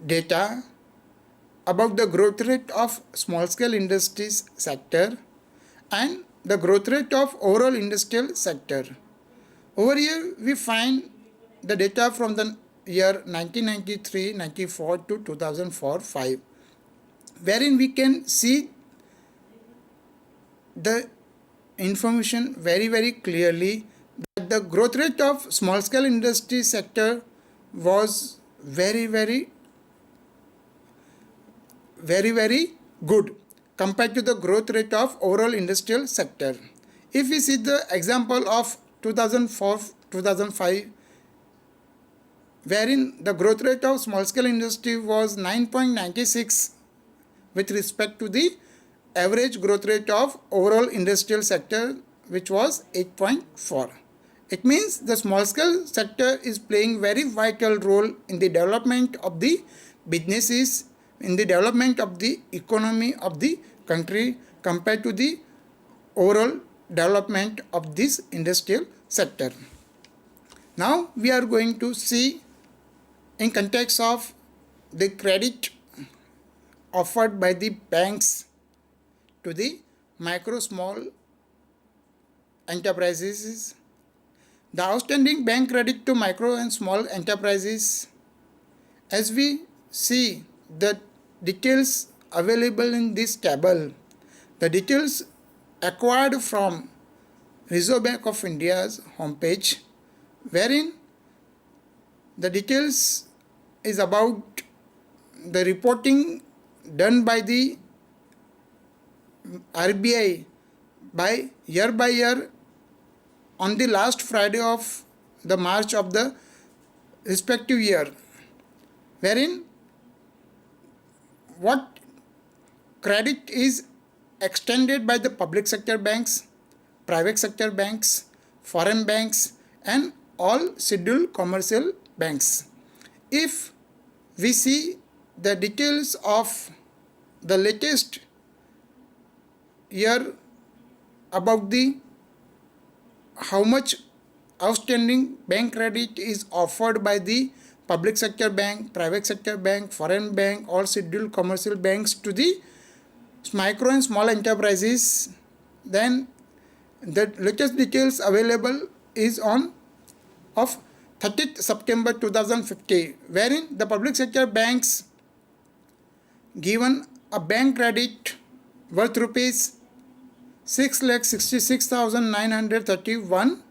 data about the growth rate of small scale industries sector and the growth rate of overall industrial sector. Over here we find the data from the year 1993-94 to 2004-5, wherein we can see the information very clearly that the growth rate of small scale industry sector was very good compared to the growth rate of overall industrial sector. If we see the example of 2004-2005, wherein the growth rate of small scale industry was 9.96 with respect to the average growth rate of overall industrial sector, which was 8.4. It means the small scale sector is playing very vital role in the development of the businesses, in the development of the economy of the country compared to the overall development of this industrial sector. Now we are going to see in context of the credit offered by the banks to the micro small enterprises. The outstanding bank credit to micro and small enterprises, as we see the details available in this table, the details acquired from Reserve Bank of India's homepage, wherein the details is about the reporting done by the RBI by year on the last Friday of the March of the respective year, wherein what credit is extended by the public sector banks, private sector banks, foreign banks and all scheduled commercial banks. If we see the details of the latest year about the how much outstanding bank credit is offered by the public sector bank, private sector bank, foreign bank, or scheduled commercial banks to the micro and small enterprises, then the latest details available is on of 30th September 2050, wherein the public sector banks given a bank credit worth rupees 6,66,931.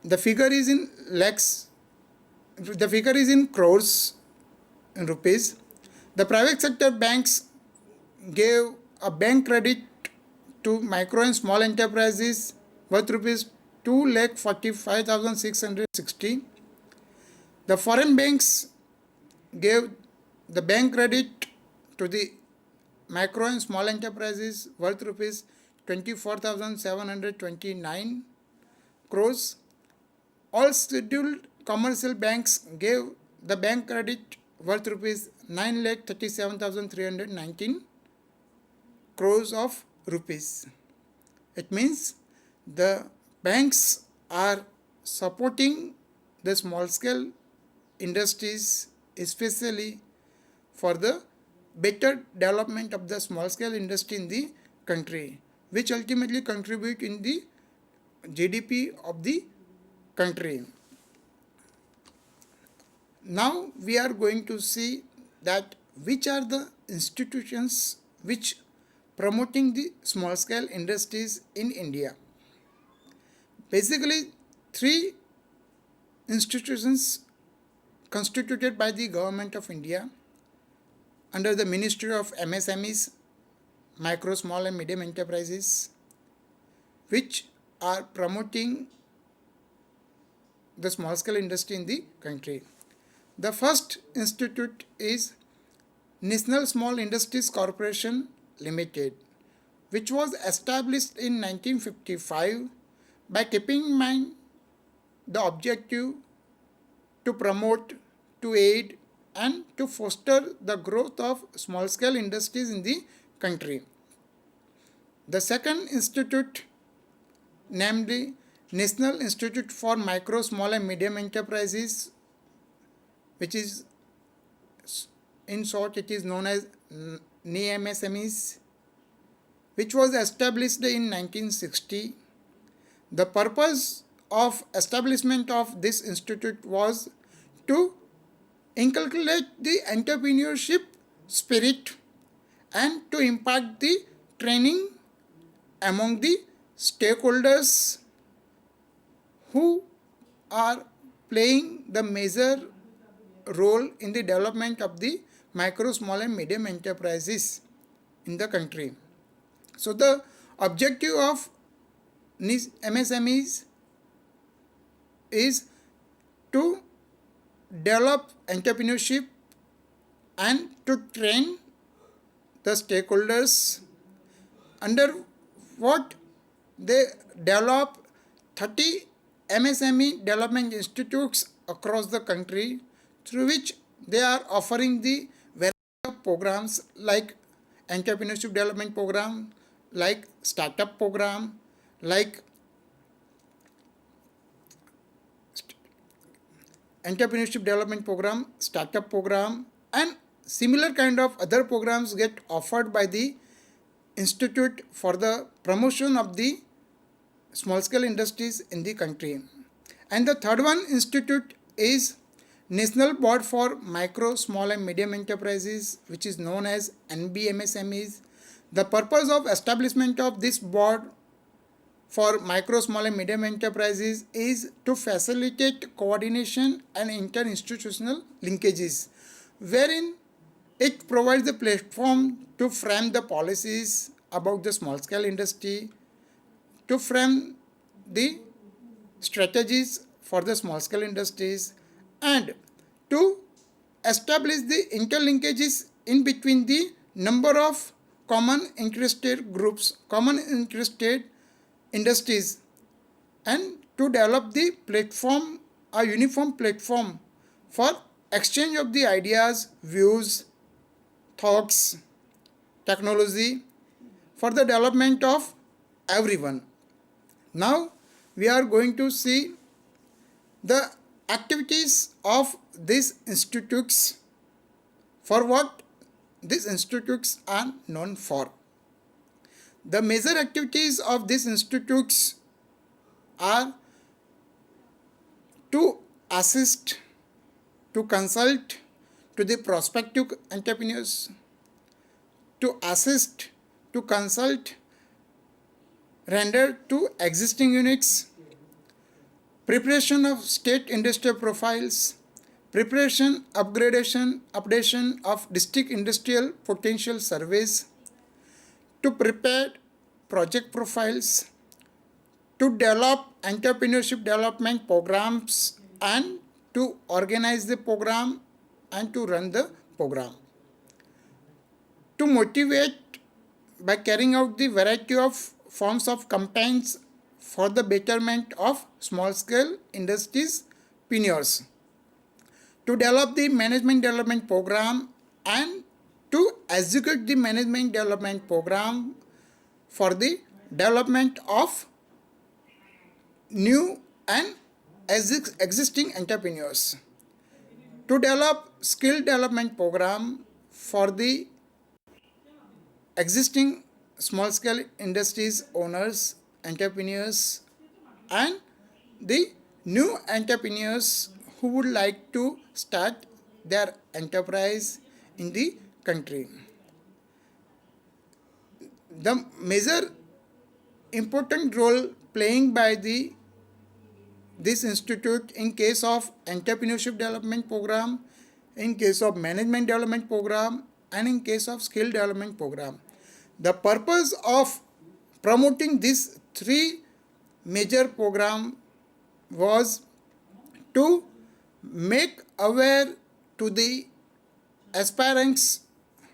The figure is in lakhs. The figure is in crores in rupees. The private sector banks gave a bank credit to micro and small enterprises worth rupees 2,45,660. The foreign banks gave the bank credit to the micro and small enterprises worth rupees 24,729 crores. All scheduled commercial banks gave the bank credit worth rupees 9,37,319 crores of rupees. It means the banks are supporting the small scale industries, especially for the better development of the small scale industry in the country, which ultimately contribute in the GDP of the country. Now we are going to see that which are the institutions which promoting the small scale industries in India. Basically, three institutions constituted by the Government of India under the Ministry of MSMEs, Micro, Small and Medium Enterprises, which are promoting the small scale industry in the country. The first institute is National Small Industries Corporation Limited, which was established in 1955 by keeping in mind the objective to promote, to aid and to foster the growth of small scale industries in the country. The second institute, namely National Institute for Micro, Small and Medium Enterprises, which is In short, it is known as NEMSMEs, which was established in 1960. The purpose of establishment of this institute was to inculcate the entrepreneurship spirit and to impact the training among the stakeholders who are playing the major role in the development of the micro, small and medium enterprises in the country. So the objective of MSMEs is to develop entrepreneurship and to train the stakeholders, under what they develop 30 MSME development institutes across the country, through which they are offering the variety of programs like entrepreneurship development program, like startup program, like entrepreneurship development program, startup program, and similar kind of other programs get offered by the institute for the promotion of the small scale industries in the country. And the third one institute is National Board for Micro, Small and Medium Enterprises, which is known as NBMSMEs. The purpose of establishment of this board for micro, small and medium enterprises is to facilitate coordination and interinstitutional linkages, wherein it provides the platform to frame the policies about the small scale industry, to frame the strategies for the small scale industries, and to establish the interlinkages in between the number of common interested groups, common interested industries, and to develop the platform, a uniform platform for exchange of the ideas, views, thoughts, technology for the development of everyone. Now we are going to see the activities of these institutes, for what these institutes are known for. The major activities of these institutes are to assist, to consult to the prospective entrepreneurs, to assist, to consult, render to existing units, preparation of state industrial profiles, preparation, upgradation, updation of district industrial potential surveys, to prepare project profiles, to develop entrepreneurship development programs and to organize the program and to run the program, to motivate by carrying out the variety of forms of campaigns for the betterment of small scale industries pioneers, to develop the management development program and to execute the management development program for the development of new and existing entrepreneurs, to develop skill development program for the existing small scale industries owners, entrepreneurs, and the new entrepreneurs who would like to start their enterprise in the country. The major important role playing by this institute in case of entrepreneurship development program, in case of management development program, and in case of skill development program. The purpose of promoting these three major programs was to make aware to the aspirants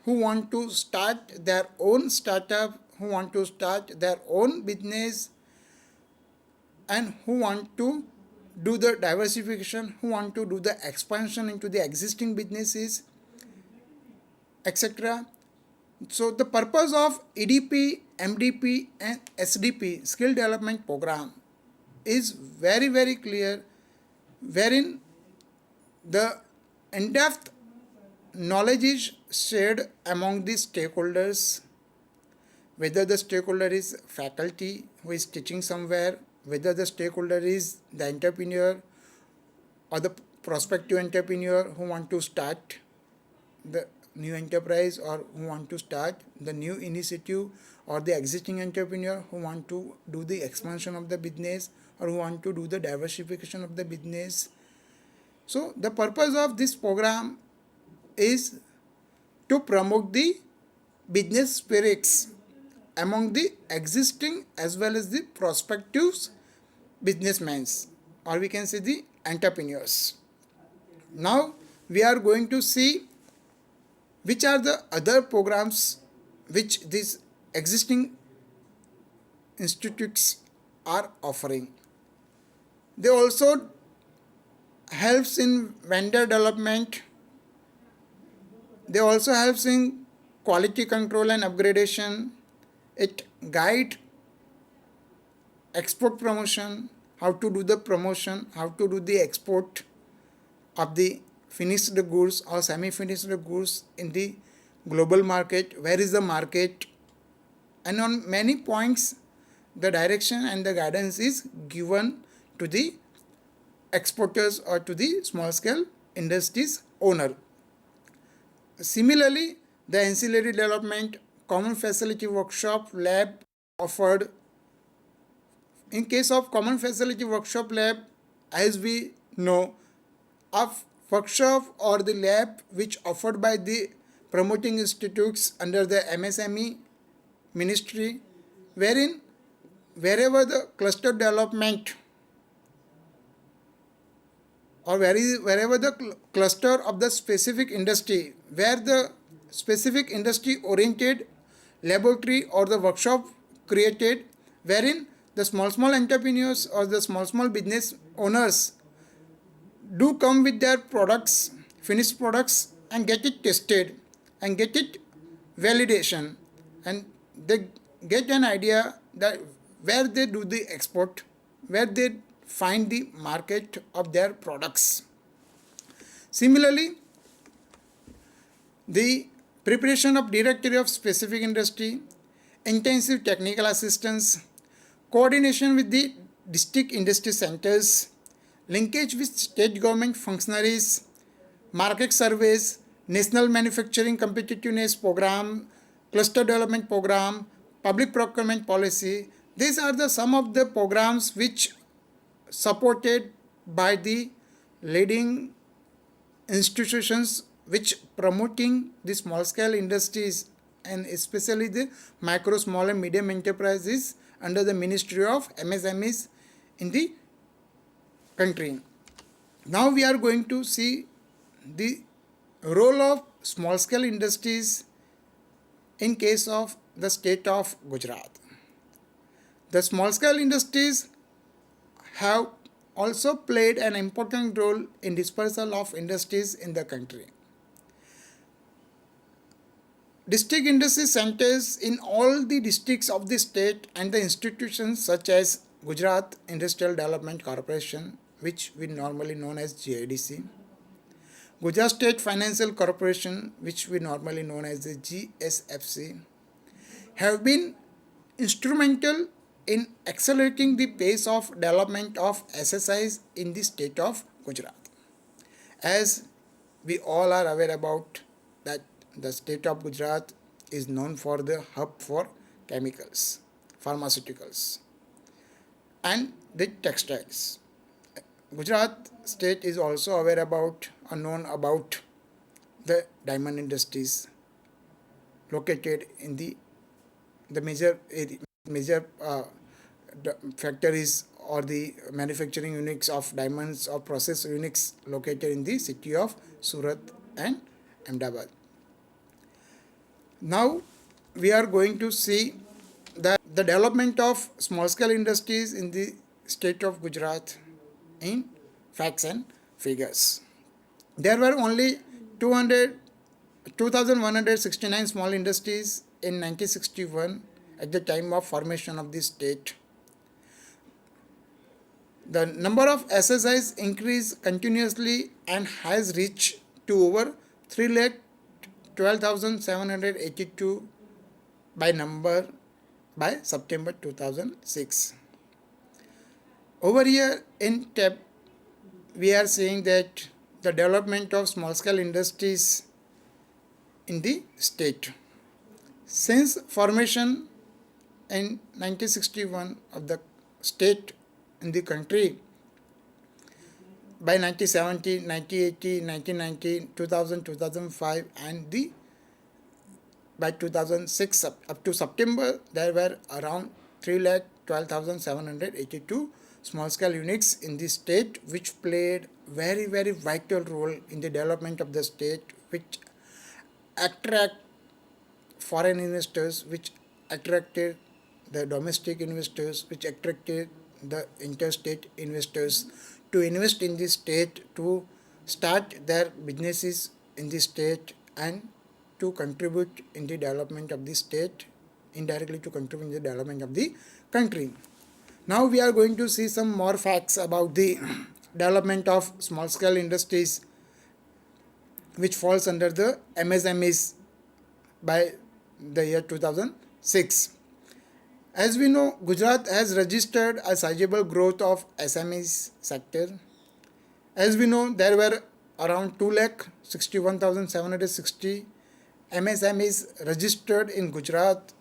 who want to start their own startup, who want to start their own business, and who want to do the diversification, who want to do the expansion into the existing businesses, etc. So the purpose of EDP, MDP and SDP skill development program is very, very clear, wherein the in-depth knowledge is shared among the stakeholders, whether the stakeholder is faculty who is teaching somewhere, whether the stakeholder is the entrepreneur or the prospective entrepreneur who want to start the new enterprise or who want to start the new initiative, or the existing entrepreneur who want to do the expansion of the business or who want to do the diversification of the business. So the purpose of this program is to promote the business spirits among the existing as well as the prospective businessmen, or we can say the entrepreneurs. Now we are going to see which are the other programs which these existing institutes are offering. They also helps in vendor development. They also helps in quality control and upgradation. It guide export promotion, how to do the promotion, how to do the export of the finished goods or semi-finished goods in the global market, where is the market, and on many points the direction and the guidance is given to the exporters or to the small scale industries owner. Similarly, the ancillary development, common facility workshop lab offered. In case of common facility workshop lab, as we know, a workshop or the lab which offered by the promoting institutes under the MSME ministry, wherein wherever the cluster development or wherever the cluster of the specific industry, where the specific industry oriented laboratory or the workshop created, wherein the small entrepreneurs or the small business owners do come with their products, finished products, and get it tested and get it validation, and they get an idea that where they do the export, where they find the market of their products. Similarly, the preparation of directory of specific industry, intensive technical assistance, coordination with the district industry centers, linkage with state government functionaries, market surveys, national manufacturing competitiveness program, cluster development program, public procurement policy. These are the some of the programs which supported by the leading institutions which promoting the small scale industries and especially the micro, small and medium enterprises under the Ministry of MSMEs in the country. Now we are going to see the role of small scale industries in case of the state of Gujarat. The small scale industries have also played an important role in dispersal of industries in the country. District industry centers in all the districts of the state and the institutions such as Gujarat Industrial Development Corporation, which we normally known as GIDC, Gujarat State Financial Corporation, which we normally known as the GSFC, have been instrumental in accelerating the pace of development of SSIs in the state of Gujarat. As we all are aware about that the state of Gujarat is known for the hub for chemicals, pharmaceuticals, and the textiles. Gujarat state is also aware about or known about the diamond industries located in the major factories or the manufacturing units of diamonds or process units located in the city of Surat and Ahmedabad. Now we are going to see that the development of small scale industries in the state of Gujarat in facts and figures. There were only 2,169 small industries in 1961 at the time of formation of the state. The number of SSIs increased continuously and has reached to over 3 lakh 12,782 by September 2006. Over here in tab, we are saying that the development of small scale industries in the state. Since formation in 1961 of the state in the country, by 1970, 1980, 1990, 2000, 2005 and by 2006 up to September, there were around 3,12,782 small scale units in the state, which played very vital role in the development of the state, which attract foreign investors, which attracted the domestic investors, which attracted the interstate investors to invest in the state, to start their businesses in the state and to contribute in the development of the state, indirectly to contribute in the development of the country. Now we are going to see some more facts about the development of small scale industries, which falls under the MSMEs by the year 2006. As we know, Gujarat has registered a sizable growth of SMEs sector. As we know, there were around 2,61,760 MSMEs registered in Gujarat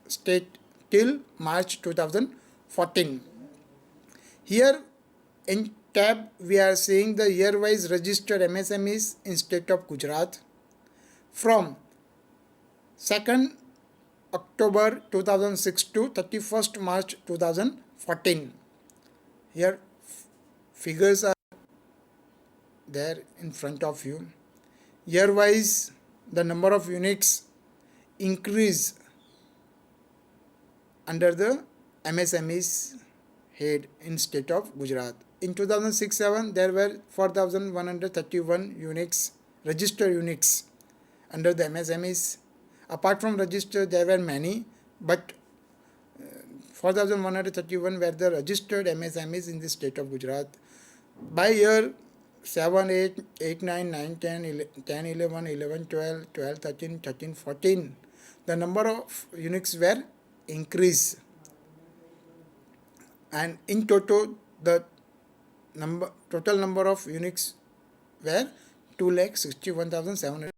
state till March 2014. Here in tab, we are seeing the year-wise registered MSMEs in state of Gujarat from 2nd October 2006 to 31st March 2014. Here figures are there in front of you. Year-wise, the number of units increase under the MSMEs head in state of Gujarat. In 2006-07, there were 4,131 units, registered units under the MSMEs. Apart from registered, there were many, but 4,131 were the registered MSMEs in the state of Gujarat. By year 7, 8, 9, 9, 10, 10, 11, 11, 12, 12, 13, 13, 14, the number of units were increased. And in total, the total number of units were 2,61,700.